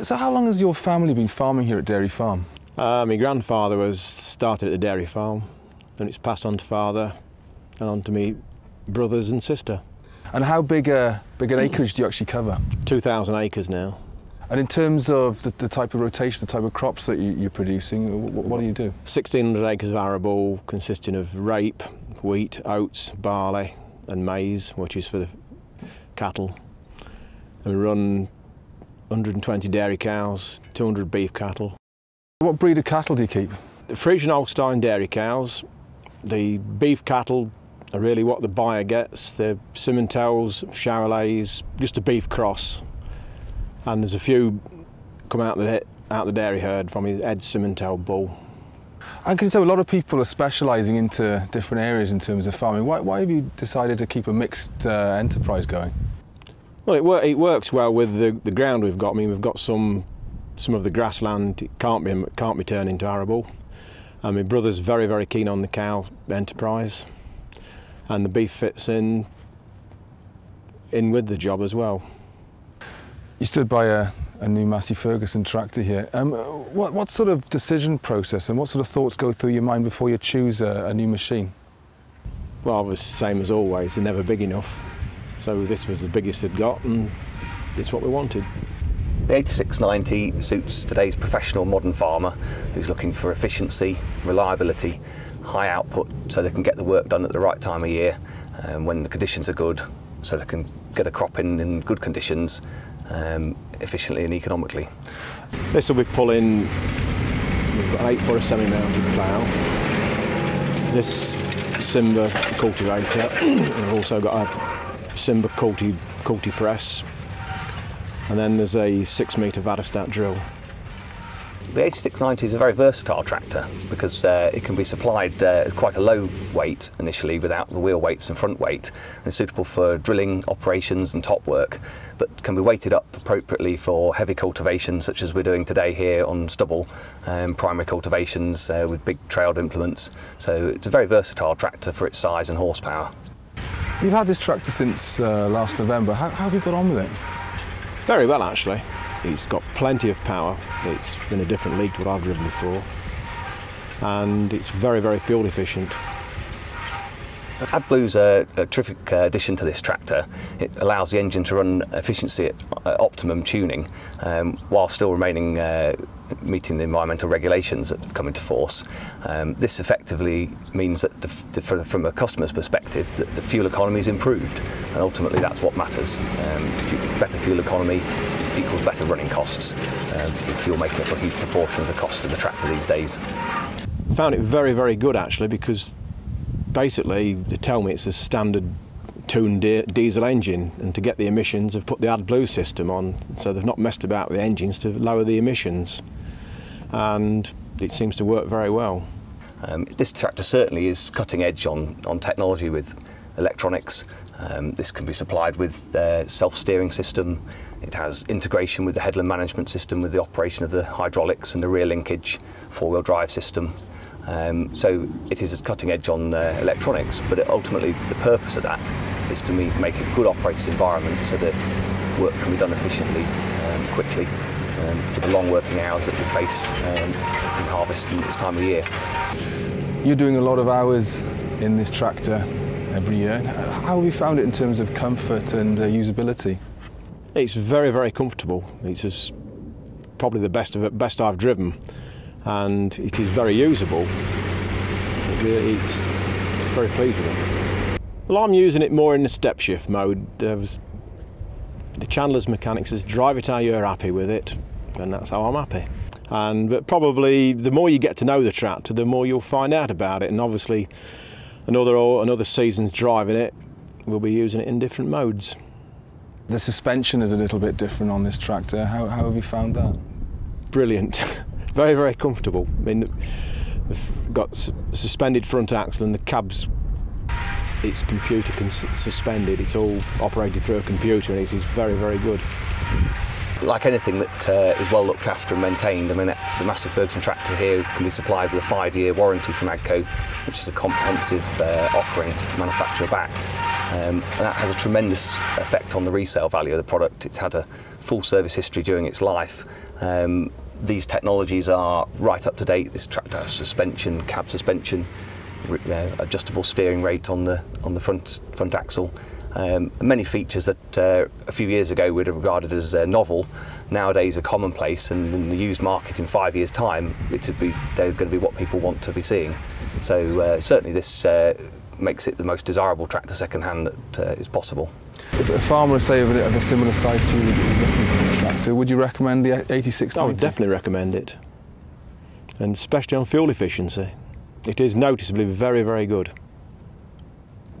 So how long has your family been farming here at Dairy Farm? My grandfather started at the dairy farm, and it's passed on to father and on to me brothers and sister. And how big an acreage do you actually cover? 2,000 acres now. And in terms of the type of rotation, the type of crops that you're producing, what do you do? 1,600 acres of arable consisting of rape, wheat, oats, barley and maize, which is for the cattle. And we run 120 dairy cows, 200 beef cattle. What breed of cattle do you keep? The Frisian Holstein dairy cows. The beef cattle are really what the buyer gets. They're Simmentals, Charolais, just a beef cross. And there's a few come out the dairy herd from his Ed Simmental bull. And can you say a lot of people are specialising into different areas in terms of farming. Why have you decided to keep a mixed enterprise going? Well, it works well with the ground we've got. I mean, we've got some of the grassland can't be turned into arable. And my brother's very, very keen on the cow enterprise, and the beef fits in with the job as well. You stood by a new Massey Ferguson tractor here. What sort of decision process and what sort of thoughts go through your mind before you choose a new machine? Well, it was the same as always. They're never big enough. So this was the biggest they'd got, and it's what we wanted. The 8690 suits today's professional modern farmer who's looking for efficiency, reliability, high output, so they can get the work done at the right time of year when the conditions are good, so they can get a crop in good conditions efficiently and economically. This will be pulling, we've got an 8 for a semi-mounted plough. This Simba cultivator, we've also got a Simba culti press, and then there's a 6 metre Vadostat drill. The 8690 is a very versatile tractor because it can be supplied as quite a low weight initially without the wheel weights and front weight, and it's suitable for drilling operations and top work, but can be weighted up appropriately for heavy cultivation such as we're doing today here on stubble, primary cultivations with big trailed implements. So it's a very versatile tractor for its size and horsepower. You've had this tractor since last November. How have you got on with it? Very well, actually. It's got plenty of power. It's in a different league to what I've driven before, and it's very, very fuel efficient. AdBlue's a terrific addition to this tractor. It allows the engine to run efficiency at optimum tuning while still remaining meeting the environmental regulations that have come into force. This effectively means that from a customer's perspective that the fuel economy is improved, and ultimately that's what matters. Better fuel economy equals better running costs, with fuel making up a huge proportion of the cost of the tractor these days. I found it very, very good actually, because basically they tell me it's a standard tuned diesel engine, and to get the emissions have put the AdBlue system on, so they've not messed about with the engines to lower the emissions, and it seems to work very well. This tractor certainly is cutting edge on technology with electronics. This can be supplied with a self-steering system. It has integration with the headland management system with the operation of the hydraulics and the rear linkage four-wheel drive system. So it is cutting edge on electronics, but ultimately the purpose of that is to make a good operating environment so that work can be done efficiently, quickly, for the long working hours that we face in harvest and this time of year. You're doing a lot of hours in this tractor every year. How have you found it in terms of comfort and usability? It's very, very comfortable. It's probably the best I've driven, and it is very usable. It's very pleased with it. Well, I'm using it more in the step shift mode. The Chandler's mechanic says drive it how you're happy with it, and that's how I'm happy. But probably the more you get to know the tractor, the more you'll find out about it, and obviously another season's driving it, we'll be using it in different modes. The suspension is a little bit different on this tractor. How have you found that? Brilliant. Very, very comfortable. I mean, we've got suspended front axle, and the cab's computer suspended. It's all operated through a computer, and it's very, very good. Like anything that is well looked after and maintained, I mean, the Massey Ferguson tractor here can be supplied with a 5-year warranty from AGCO, which is a comprehensive offering, manufacturer backed. And that has a tremendous effect on the resale value of the product. It's had a full service history during its life. These technologies are right up to date. This tractor has suspension, cab suspension, adjustable steering rate on the front axle. Many features that a few years ago we'd have regarded as novel, nowadays are commonplace, and in the used market in 5 years' time, they're going to be what people want to be seeing. So certainly this makes it the most desirable tractor second-hand that is possible. If a farmer, say, of a similar size to you was looking for a tractor, would you recommend the 8690? I would definitely recommend it, and especially on fuel efficiency. It is noticeably very, very good.